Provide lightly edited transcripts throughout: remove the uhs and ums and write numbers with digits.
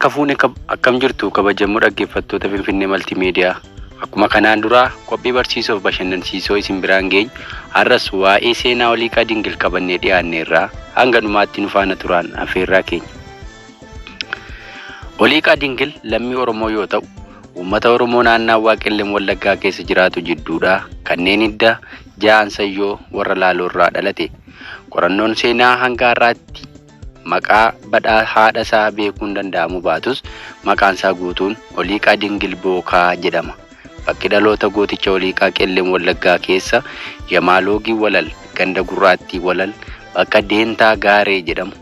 Harka fuune akkam jirtu kabajamoo dhaggeeffattoota Finfinnee Maltiimiidiyaa. Akkuma kanaan dura qophii barsiisoo fi bashannansiisoo isin biraan geenyu har'as waa'ee seenaa Oliiqaa Dingil qabannee dhiyaanneerra hanga dhumaatti nu faana turan afeerraa keenya. Oliiqaa Dingil lammii Oromoo yoo ta'u, uummata Oromoo naannawaa Qellem Wallaggaa keessa jiraatu jidduudha kanneen hidda Ja'ansayyoo warra Laaloorraa dhalate. Qorannoon seenaa hanga har'aatti maqaa badhaa haadha isaa beekuun danda'amu baatus maqaan isaa guutuun Oliiqaa Dingil Bookaa jedhama. Bakki dhaloota gooticha Oliiqaa Qellem Wallaggaa keessa Yamaaloogii Walal ganda Gurraattii Walal bakka Deentaa Gaaree jedhamu.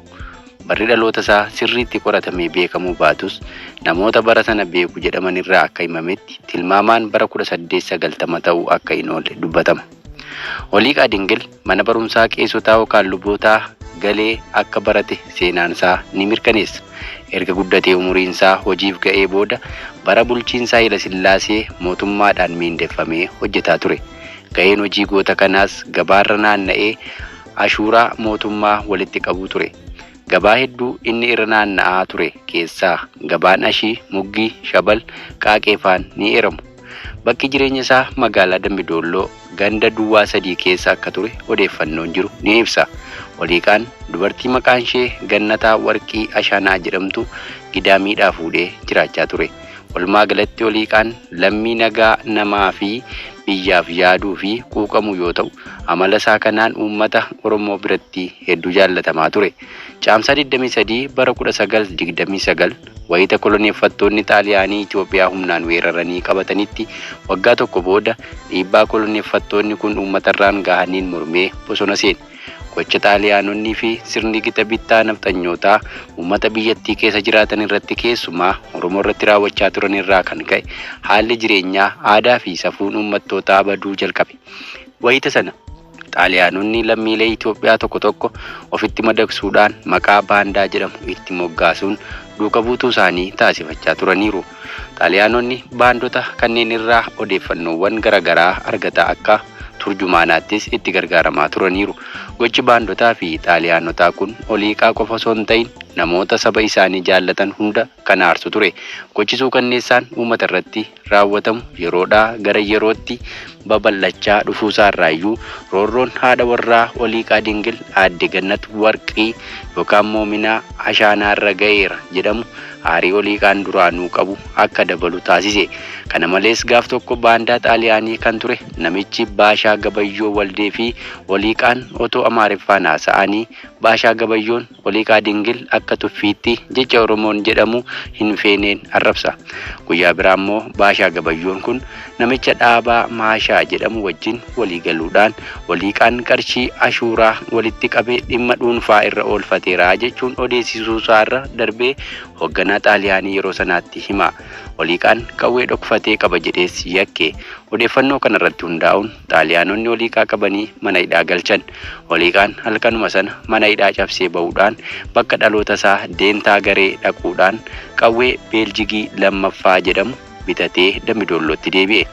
Barri dhaloota isaa sirriitti qoratamee beekamu baatus namoota bara sana beeku jedhaman irraa akka himametti tilmaamaan bara 1890 ta'uu akka hin oolle dubbatama. Oliiqaa Dingil mana barumsaa qeessotaa yookaan lubootaa galee akka barate seenaan isaa ni mirkaneessa. Erga guddatee umuriin isaa hojiif ga'ee booda bara bulchiinsaa Haayile Sillaasee mootummaadhaan miindeffamee hojjetaa ture. Ga'een hojii goota kanaas gabaarra naanna'ee ashuuraa mootummaa walitti qabu ture. Gabaa hedduu inni irra naanna'aa ture keessaa gabaan Ashii, Muggii, Shabal, Qaaqeefaan ni eeramu. Bakki jireenya isaa magaalaa Dambidolloo ganda Duwwaa 3 keessa akka ture odeeffannoon jiru ni ibsa. Oliiqaan dubartii maqaan ishee Gannataa Warqii Ashaanaa jedhamtu gidaamiidhaa fuudhee jiraachaa ture. Walumaa galatti Oliiqaan lammii nagaa namaa fi biyyaaf yaaduu fi quuqamu yoo ta'u, amala isaa kanaan uummata Oromoo biratti hedduu jaallatamaa ture. Caamsaa 23 bara 1929 wayita koloneeffattoonni Xaaliyaanii Itoophiyaa humnaan weeraranii qabatanitti waggaa tokko booda dhiibbaa koloneeffattoonni kun uummatarraan gahaniin mormee bosona seene. Gocha Xaaliyaanonnii fi sirni gita bittaa nafxanyootaa uummata biyyattii keessa jiraatan irratti keessumaa Oromoo irratti raawwachaa turan irraa kan ka'e haalli jireenyaa, aadaa fi safuun uummattootaa baduu jalqabe. Wayita sana Xaaliyaanonni lammiilee Itoophiyaa tokko tokko ofitti madaqsuudhaan maqaa baandaa jedhamu itti moggaasuun duuka buutuu isaanii taasifachaa turaniiru. Xaaliyaanonni baandota kanneen irraa odeeffannoowwan garaagaraa argataa akka turjumaanaattis itti gargaaramaa turaniiru. Gochi baandotaa fi Xaaliyaanotaa kun Oliiqaa qofa osoo hin ta'in namoota saba isaanii jaallatan hunda kan aarsu ture. Gochi suukanneessaan uummata irratti raawwatamu yeroodhaa gara yerootti babal'achaa dhufuusaa irraayyuu roorroon haadha warraa Oliiqaa Dingil aadde Gannat Warqii yookaan Moominaa Ashaanaa irra ga'eera jedhamu aarii Oliiqaan duraanuu qabu akka dabalu taasise. Kana malees gaaf tokko baandaa Xaaliyaanii kan ture namichi Baashaa Gabayyoo Waldee fi Oliiqaan otoo Amaariffaan haasa'anii Baashaa Gabayyoon Oliiqaa Dingil akka tuffiitti jecha Oromoon jedhamu hin feeneen arrabsa. Guyyaa biraa immoo Baashaa Gabayyoon kun namicha dhaabaa Maashaa jedhamu wajjin walii galuudhaan Oliiqaan qarshii ashuuraa walitti qabee dhimma dhuunfaa irra oolfateera jechuun odeessisuu isaarra darbee hoogganaa Xaaliyaanii yeroo sanaatti hima. Oliiqaan qawwee dhokfatee qaba jedhees yakke. Odeeffannoo kanarratti hundaa'uun Xaaliyaanonni Oliiqaa qabanii mana hidhaa galchan. Oliiqaan halkanuma sana mana hidhaa cabsee ba'uudhaan bakka dhaloota isaa Deentaa Garee dhaquudhaan qawwee Beeljigii lammaffaa jedhamu bitatee Dambidollootti deebi'e.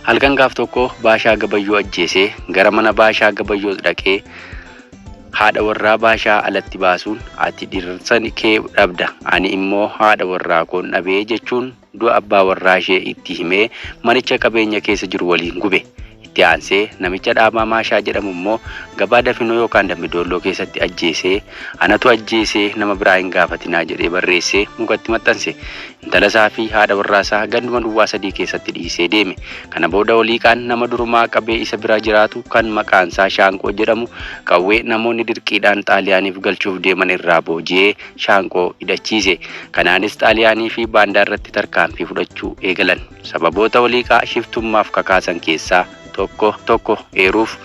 Halkan gaaf tokko Baashaa Gabayyoo ajjeesee gara mana Baashaa Gabayyoo dhaqee haadha warraa Baashaa alatti baasuun ati dhirsan kee dhabda, ani immoo haadha warraa koon dhabee jechuun du'a abbaa warraa ishee itti himee manicha qabeenya keessa jiru waliin gube. Itti aansee namicha dhaabaa Maashaa jedhamu immoo gabaa Dafinoo yookaan Dambidolloo keessatti ajjeesee anatu ajjeesee nama biraa hin gaafatinaa jedhee barreessee mukatti maxxanse. Intala isaa fi haadha warraa isaa ganduma Duwwaa 3 keessatti dhiisee deeme. Kana booda Oliiqaan nama durumaa qabee isa bira jiraatu kan maqaan isaa Shaanqoo jedhamu qawwee namoonni dirqiidhaan Xaaliyaaniif galchuuf deeman irraa booji'ee Shaanqoo hidhachiise. Kanaanis Xaaliyaanii fi baandaa irratti tarkaanfii fudhachuu eegalan. Sababoota Oliiqaa shiftummaaf kakaasan keessaa tokko eeruuf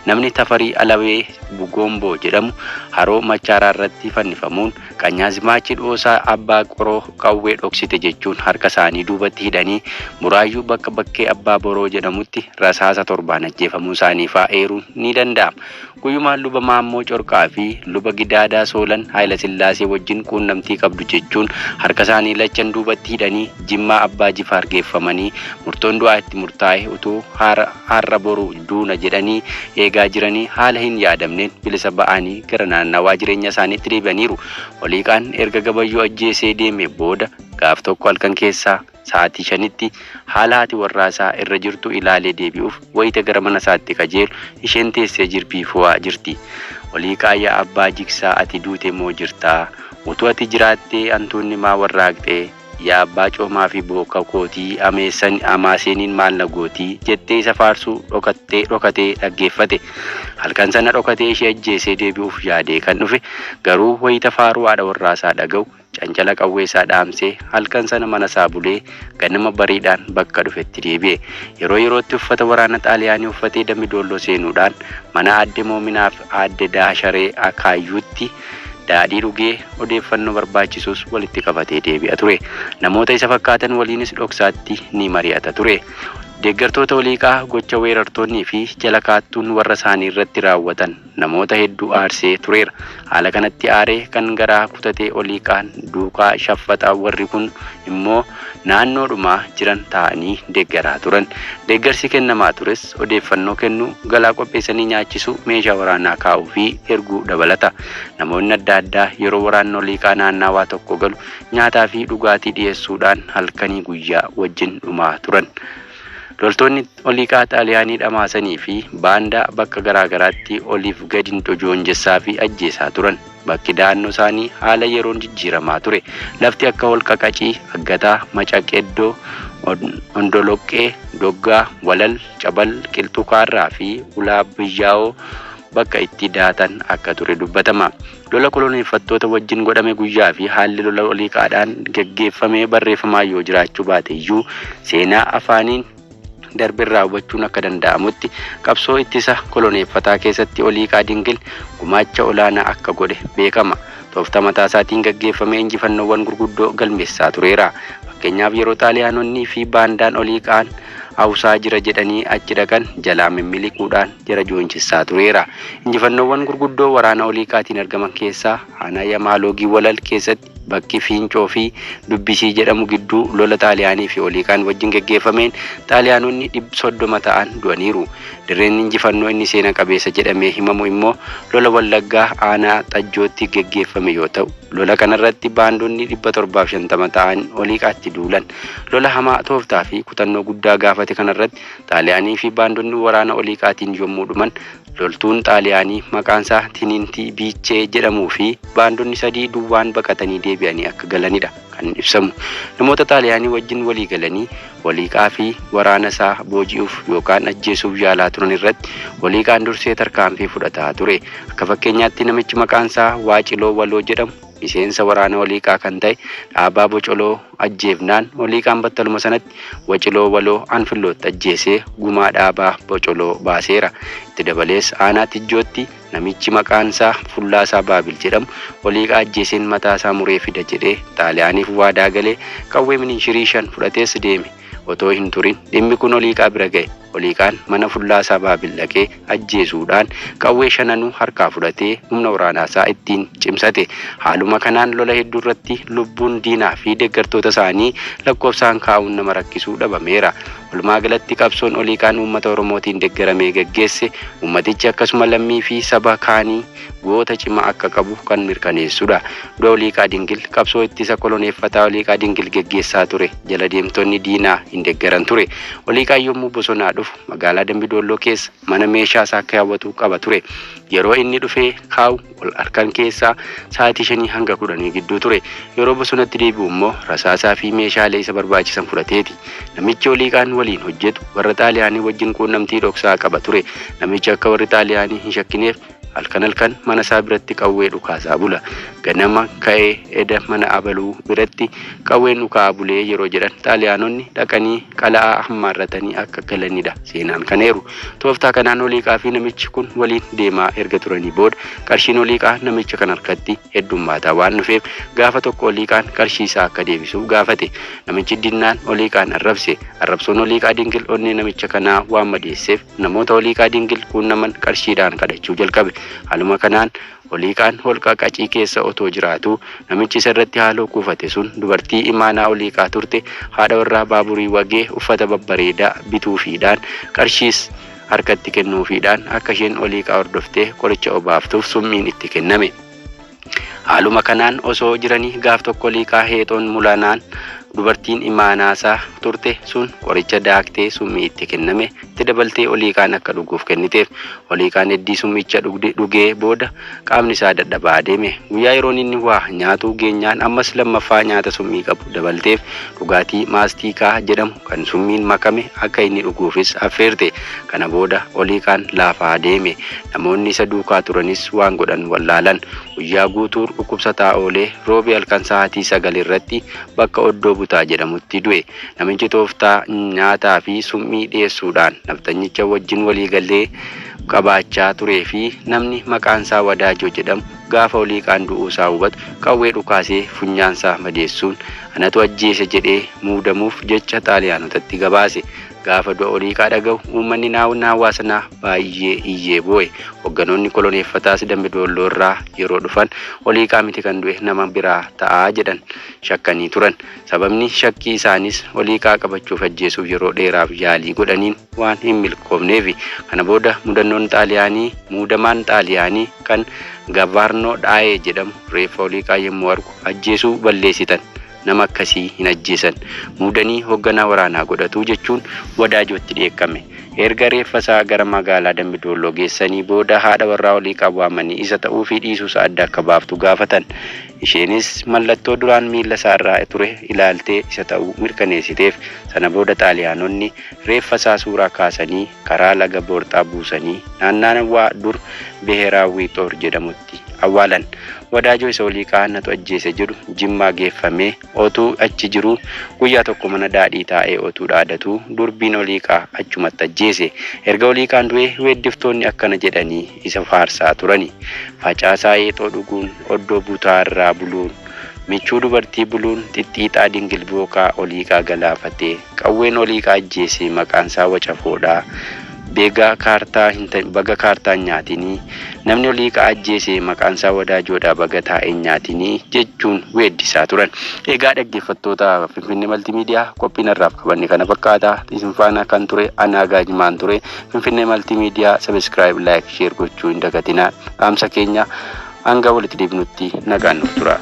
namni Tafarii Alawee Bugoomboo jedhamu haroo Machaaraa irratti fannifamuun Qanyaazimaachi Dhoosaa Abbaa Qoroo qawwee dhoksite jechuun harka isaanii duubatti hidhanii Buraayyuu bakka bakkee Abbaa Boroo jedhamutti rasaasa 7 ajjeefamuu isaanii fa'aa eeruun ni danda'ama. Guyyumaan luba Maammoo Corqaa fi luba Gidaadaa Soolan Haayile Sillaasee wajjin quunnamtii qabdu jechuun harka isaanii lachan duubatti hidhanii Jimmaa Abbaa Jifaar geeffamanii murtoon du'aa itti murtaa'e utuu haara har'a boru duuna jedhanii eegaa jiranii haala hin yaadamneen bilisa ba'anii gara naannawaa jireenya isaaniitti deebi'aniiru. Oliiqaan erga Gabayyoo ajjeesee deeme booda gaaf tokko halkan keessaa sa'aatii 5tti haala haati warraasaa irra jirtu ilaalee deebi'uuf wayita gara mana isaatti qajeelu isheen teessee jirbii fo'aa jirti. Oliiqaa yaa abbaa jigsaa ati duute moo jirtaa? Utuu ati jiraattee hantuunni maa warraaqxee? Yaa abbaa coomaa fi booka kootii amaaseeniin maal na gootii jettee isa faarsuu dhokatee dhaggeeffate. Halkan sana dhokatee ishee ajjeesee deebi'uuf yaadee kan dhufe garuu wayita faaruu haadha warraasaa dhaga'u cancala qawweesaa dhaamsee halkan sana mana isaa bulee ganama bariidhaan bakka dhufetti deebi'e. Yeroo yerootti uffata waraana xaaliyaanii uffatee Dambidolloo seenuudhaan mana aadde Moominaaf aadde Daasharee Akaayyuutti daadhii dhugee odeeffannoo barbaachisus walitti qabatee deebi'a ture. Namoota isa fakkaatan waliinis dhoksaatti ni mari'ata ture. Deeggartoota Oliiqaa gocha weerartoonnii fi jala kaattuun warra isaanii irratti raawwatan namoota hedduu aarsee tureera. Haala kanatti aaree kan garaa kutatee Oliiqaan duukaa shaffataa warri kun immoo naannoodhumaa jiran ta'anii deeggaraa turan. Deeggarsi kennamaa tures odeeffannoo kennuu, galaa qopheessanii nyaachisuu, meeshaa waraanaa kaa'uu fi erguu dabalata. Namoonni adda addaa yeroo waraanni Oliiqaa naannawaa tokko galu nyaataa fi dhugaatii dhiyeessuudhaan halkanii guyyaa wajjin dhumaa turan. Loltoonni Oliiqaa xaaliyaanii dhamaasanii fi baandaa bakka garaagaraatti oliif gadi joonjessaa fi ajjeesaa turan. Bakki da'annoo isaanii haala yeroon jijjiiramaa ture. Lafti akka holqa qacii, aggataa, macaqeddoo, ondoloqqee, doggaa, walal, cabal, qilxukaarraa fi ulaa biyyaa'oo bakka itti daatan akka ture dubbatama. Lola koloneeffattoota wajjin godhame guyyaa fi haalli lola Oliiqaadhaan gaggeeffamee barreeffamaa yoo jiraachuu baate iyyuu seenaa afaaniin darbin raawwachuun akka danda'amutti qabsoo ittisa koloneeffataa keessatti Oliiqaa Dingil gumaacha olaanaa akka godhe beekama. Tooftaa mataa isaatiin gaggeeffamee injifannoowwan gurguddoo galmeessaa tureera. Fakkeenyaaf yeroo xaaliyaanonni fi baandaan Oliiqaan hawusaa jira jedhanii achi dhaqan jalaa miliquudhaan jara joonchisaa tureera. Injifannoowwan gurguddoo waraana Oliiqaatiin argaman keessaa aanaa Yamaaloogii Walal keessatti bakki Fiincoo fi Dubbisii jedhamu gidduu lola xaaliyaanii fi Oliiqaan wajjin gaggeeffameen xaaliyaanonni 30 ta'an du'aniiru. Dirreen injifannoo inni seena qabeessa jedhamee himamu immoo lola Wallaggaa aanaa Xajjootti gaggeeffame yoo ta'u, lola kanarratti baandonni 750 ta'an Oliiqaatti duulan. Lola hamaa tooftaa fi kutannoo guddaa gaafate kanarratti xaaliyaanii fi baandonni waraana Oliiqaatiin yommuu dhuman loltuun xaaliyaanii maqaansaa Tiniintii Biichee jedhamuu fi baandonni 3 duwwaan baqatanii deebi'anii akka galanidha kan ibsamu. Namoota xaaliyaanii wajjin walii galanii Oliiqaa fi waraana isaa booji'uuf yookaan ajjeesuuf yaalaa turan irratti Oliiqaan dursee tarkaanfii fudhataa ture. Akka fakkeenyaatti namichi maqaansaa Waaciloo Waloo jedhamu miseensa waraana Oliiqaa kan ta'e Dhaabaa Bocoloo ajjeefnaan Oliiqaan battaluma sanatti Waaciloo Waloo Anfillootti ajjeesee gumaa Dhaabaa Bocoloo baaseera. Itti dabalees aanaa Tijjootti namichi maqaansaa Fullaasaa Baabil jedhamu Oliiqaa ajjeeseen mataa isaa muree fida jedhee xaaliyaaniif waadaa galee qawwee minishirii 5 fudhatees deeme. Otoo hin turin dhimmi kun Oliiqaa bira ga'e. Oliiqaan mana Fullaasaa Baabil dhaqee ajjeesuudhaan qawwee 5 harkaa fudhatee humna waraanaasaa ittiin cimsate. Haaluma kanaan lola hedduu irratti lubbuun diinaa fi deeggartoota isaanii lakkoofsaan kaa'uun nama rakkisuu dhabameera. Walumaa galatti qabsoon Oliiqaan uummata Oromootiin deeggaramee gaggeesse uummatichi akkasuma lammii fi saba kaanii goota cimaa akka qabu kan mirkaneessudha. Du'a Oliiqaa Dingil qabsoo ittisa koloneeffataa Oliiqaa Dingil gaggeessaa ture jala deemtonni diinaa hin deeggaran ture. Oliiqaan yommuu bosonaa dhufu magaalaa Dambidolloo keessa mana meeshaa isaa kaawwatu qaba ture. Yeroo inni dhufee kaa'u ol harkan keessaa sa'aatii 5 hanga 10 gidduu ture. Yeroo bosonatti deebi'u immoo rasaasaa fi meeshaalee isa barbaachisan fudhateeti. Namichi Oliiqaan waliin hojjetu warra xaaliyaanii wajjin quunnamtii dhoksaa qaba ture. Namichi akka warri xaaliyaanii hin shakkineef halkan mana isaa biratti qawwee dhukaasaa bula. Ganama ka'ee eda mana abaluu biratti qawween dhukaa bulee yeroo jedhan xaaliyaanonni dhaqanii qala'aa hammaarratanii akka galanidha seenaan kaneeru. Tooftaa kanaan Oliiqaa fi namichi kun waliin deemaa erga turanii booda qarshiin Oliiqaa namicha kan harkatti heddummaataa waan dhufeef gaafa tokko Oliiqaan qarshii isaa akka deebisuuf gaafate. Namichi dinnaan Oliiqaan arrabse. Arrabsoon Oliiqaa Dingil onnee namicha kanaa waan madeesseef namoota Oliiqaa Dingil quunnaman qarshiidhaan kadhachuu jalqabe. Haaluma kanaan Oliiqaan holqa qacii keessa otoo jiraatu namichi isa irratti haaloo kuufate sun dubartii imaanaa Oliiqaa turte haadha warraa Baaburii Wagee uffata babbareedaa bituufiidhaan qarshiis harkatti kennuufiidhaan akka isheen oliiqaa hordoftee qoricha obaaftuuf summiin itti kenname. Haaluma kanaan osoo jiranii gaaf tokko oliiqaa heexoon mulanaan dubartiin imaanaasaa turte sun qoricha daaktee summii itti kenname itti dabaltee oliiqaan akka dhuguuf kenniteef oliiqaan heddii summicha dhugee booda qaamni isaa dadhabaa deeme. Guyyaa yeroon inni waa nyaatu geenyaan ammas lammaffaa nyaata summii qabu dabalteef dhugaatii maastiikaa jedhamu kan summiin makame akka inni dhuguufis affeerte. Kana booda oliiqaan laafaa deeme. Namoonni isa duukaa turanis waan godhan wallaalan. Guyyaa guutuu dhukkubsataa oolee roobii halkan sa'aatii 9 irratti bakka oddoo butaa jedhamutti du'e. Namichi tooftaa nyaataa fi summii dhiyeessuudhaan naftanyicha wajjin walii galee qabaachaa turee fi namni maqaan isaa Wadaajoo jedhamu gaafa oliiqaan du'uu isaa hubatu qawwee dhukaasee funyaansaa madeessuun anatu ajjeese jedhee muudamuuf jecha xaaliyaanotatti gabaase. Gaafa du'a oliiqaa dhaga'u uummanni naawwaa sanaa baay'ee iyyee boo'e. Hogganoonni koloneeffataas Dambidolloo irraa yeroo dhufan oliiqaa miti kan du'e nama biraa ta'aa jedhan shakkanii turan. Sababni shakkii isaanis oliiqaa qabachuuf ajjeesuuf yeroo dheeraaf yaalii godhaniin waan hin milkoofneef. Kana booda muudamaan xaaliyaanii kan Gavarnoo Dhaayee jedhamu reeffa oliiqaa yommuu argu ajjeesuu balleessitan. Nama akkasii hin ajjeesan. Muudanii hoogganaa waraanaa godhatu jechuun Wadaajootti dheekkame. Erga reeffa isaa gara magaalaa Dambidolloo geessanii booda haadha warraa oliiqaa waamanii isa ta'uu fi dhiisuu isaa adda akka baaftu gaafatan. Isheenis mallattoo duraan miila isaa irraa ture ilaaltee isa ta'uu mirkaneessiteef. Sana booda xaaliyaanonni reeffa isaa suuraa kaasanii karaa laga Boorxaa buusanii naannawaa dur Beheraawwii Xoor jedhamutti awwaalan. Wadaajoo isa oliiqaa natu ajjeese jedhu Jimmaa geeffamee otuu achi jiru guyyaa tokko mana daadhii taa'ee otuu dhaadatu durbiin oliiqaa achumatti ajjeese. Erga oliiqaan du'e weeddiftoonni akkana jedhanii isa faarsaa turani. Facaasaa heexoo dhuguun oddoo butaa irraa buluun michuu dubartii buluun xixxiixaa dingil bookaa oliiqaa galaafatee qawween oliiqaa ajjeese maqaan isaa Wacafoodhaa. Baga kaartaan nyaatinii namni oliiqaa ajjeese maqaan isaa Wadaajoodhaa baga taa'een nyaatinii jechuun weeddisaa turan. Egaa dhaggeeffattoota Finfinnee Maltiimiidiyaa qophiin irraaf qabanne kana fakkaata. Isin faana kan ture Anaa Gaajimaan ture. Finfinnee Maltiimiidiyaa subscribe, like, share gochuu hin dagatinaa. Dhaamsa keenya hanga walitti deebinutti nagaan nuuf tura.